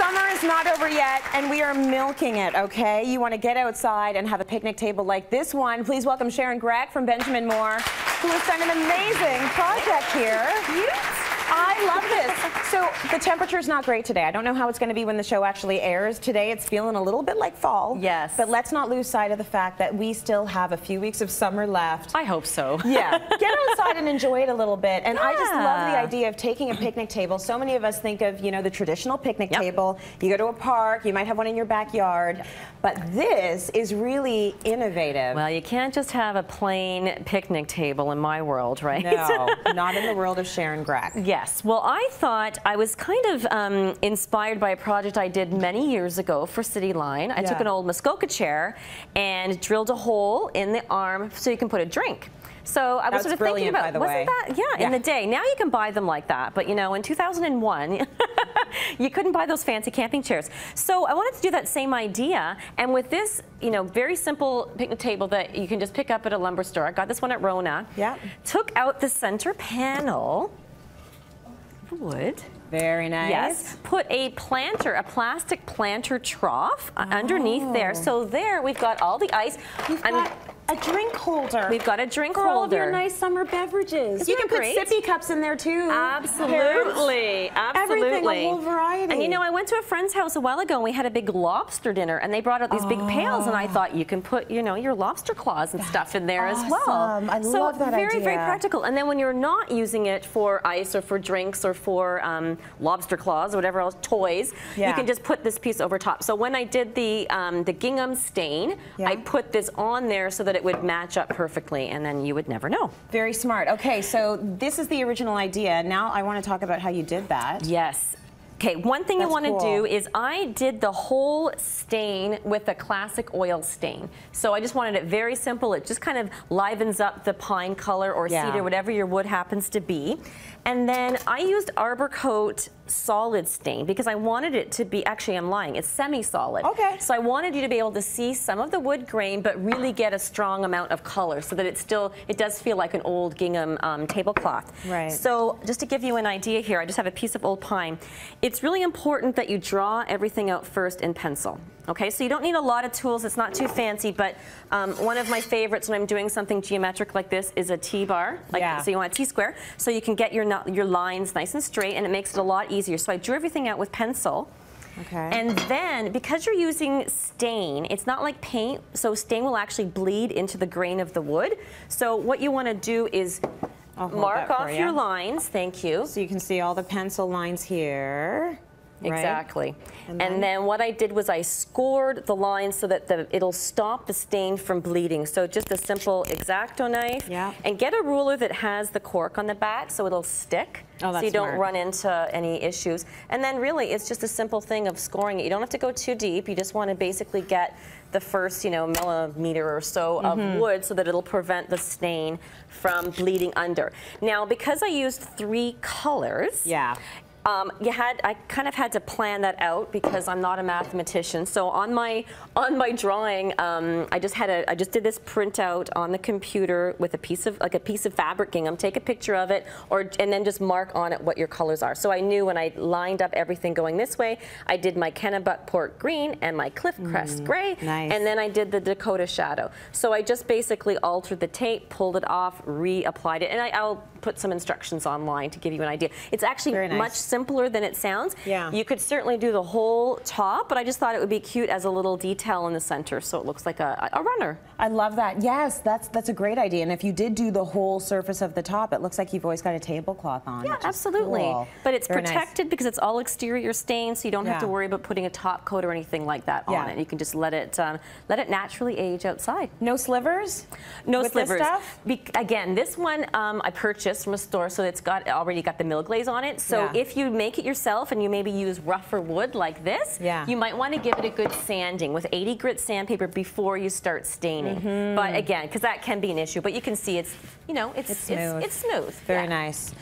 Summer is not over yet, and we are milking it, okay? You want to get outside and have a picnic table like this one. Please welcome Sharon Grech from Benjamin Moore, who has done an amazing project here. I love this. So the temperature's not great today. I don't know how it's going to be when the show actually airs. Today it's feeling a little bit like fall. Yes. But let's not lose sight of the fact that we still have a few weeks of summer left. I hope so. Yeah. Get outside and enjoy it a little bit. And I just love the idea of taking a picnic table. So many of us think of, you know, the traditional picnic table. You go to a park, you might have one in your backyard. But this is really innovative. Well, you can't just have a plain picnic table in my world, right? No, not in the world of Sharon Grech. Yes. Well, I thought I was kind of inspired by a project I did many years ago for City Line. I took an old Muskoka chair and drilled a hole in the arm so you can put a drink. So I was sort of thinking about, wasn't that, in the day. Now you can buy them like that, but you know, in 2001, you couldn't buy those fancy camping chairs. So I wanted to do that same idea, and with this, you know, very simple picnic table that you can just pick up at a lumber store. I got this one at Rona. Yeah. Took out the center panel, wood. Very nice. Yes. Put a planter, a plastic planter trough underneath there. So there we've got all the ice. We've got a drink holder. We've got a drink holder. For all of your nice summer beverages. You can put sippy cups in there too. Absolutely. Absolutely. Everything, a whole variety. And you know, I went to a friend's house a while ago and we had a big lobster dinner and they brought out these big pails and I thought you can put, you know, your lobster claws and stuff in there as well. I love that idea. So very practical. And then when you're not using it for ice or for drinks or for lobster claws or whatever else, toys, you can just put this piece over top. So when I did the gingham stain, I put this on there so that it would match up perfectly and then you would never know. Very smart. Okay, so this is the original idea. Now I want to talk about how you did that. Yes. Okay, one thing you want to do is I did the whole stain with a classic oil stain. So I just wanted it very simple. It just kind of livens up the pine color or cedar, whatever your wood happens to be. And then I used Arbor Coat solid stain because I wanted it to be, actually I'm lying, it's semi-solid. Okay. So I wanted you to be able to see some of the wood grain but really get a strong amount of color so that it does feel like an old gingham tablecloth. Right. So just to give you an idea here, I just have a piece of old pine. It's really important that you draw everything out first in pencil. Okay, so you don't need a lot of tools, it's not too fancy, but one of my favorites when I'm doing something geometric like this is a T-bar. So you want a T-square, so you can get your lines nice and straight and it makes it a lot easier. So I drew everything out with pencil. Okay. And then, because you're using stain, it's not like paint, so stain will actually bleed into the grain of the wood. So what you want to do is mark off your lines, thank you. So you can see all the pencil lines here. Exactly. And then what I did was I scored the lines so that it'll stop the stain from bleeding. So just a simple X-Acto knife. And get a ruler that has the cork on the back so it'll stick. So you don't run into any issues. And then really it's just a simple thing of scoring it. You don't have to go too deep. You just want to basically get the first, you know, millimeter or so of wood so that it'll prevent the stain from bleeding under. Now, because I used 3 colors, I kind of had to plan that out because I'm not a mathematician. So on my drawing, I just did this printout on the computer with a piece of fabric gingham. Take a picture of it, and then just mark on it what your colors are. So I knew when I lined up everything going this way, I did my Kennebuckport green and my Cliff Crest gray, and then I did the Dakota shadow. So I just basically altered the tape, pulled it off, reapplied it, and I'll put some instructions online to give you an idea. It's actually much simpler than it sounds. You could certainly do the whole top, but I just thought it would be cute as a little detail in the center so it looks like a runner. I love that. Yes, that's a great idea. And if you did do the whole surface of the top, it looks like you've always got a tablecloth on. Yeah, absolutely. Cool. But it's protected because it's all exterior stain, so you don't have to worry about putting a top coat or anything like that on it. You can just let it naturally age outside. No slivers? No slivers. This stuff? Again, this one I purchased from a store, so it's already got the mill glaze on it. So if you make it yourself and you maybe use rougher wood like this, you might want to give it a good sanding with 80 grit sandpaper before you start staining. But again, because that can be an issue, but you can see it's, you know, it's smooth. It's smooth. Very nice.